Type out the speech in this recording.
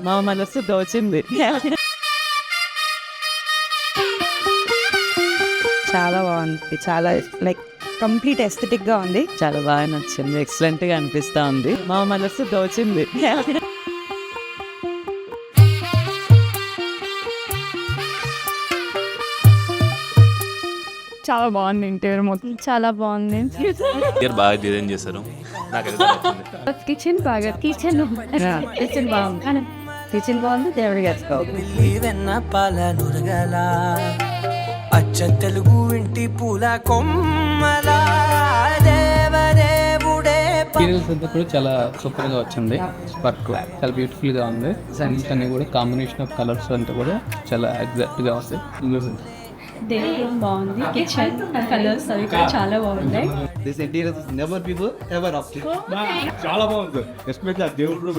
మా మనసు దోచింది. చాలా బాగుంది, చాలా లైక్ కంప్లీట్ ఎస్థెటిక్ గా ఉంది. చాలా బాగా నచ్చింది, ఎక్సలెంట్ గా అనిపిస్తా ఉంది. మా మనసు దోచింది. చాలా బాగుంది, ఇంటీరియర్ మొత్తం చాలా బాగుంది. బాగా డిజైన్ చేశారు. కిచెన్ బాగా కిచెన్ బాగుంది. కిచెన్ బాగుంది, దేవుడి గెస్ట్ అచ్చ తెలుగు ఇంటి పూల కొమ్మల దేవదేవుడే. మెటీరియల్స్ అంతా కూడా చాలా సూపర్ గా వచ్చింది. వర్క్ చాలా బ్యూటిఫుల్ గా ఉంది. డిజైన్స్ అన్ని కూడా కాంబినేషన్ ఆఫ్ కలర్స్ అంతా కూడా చాలా ఎగ్జాక్ట్ గా ఉంది. దేవుడు బాగుంది, కిచెన్ కలర్స్ అవి కూడా చాలా బాగున్నాయి. This interior is never before ever after. చాలా బాగుంది. ఎస్పెషల్లీ దేవుడు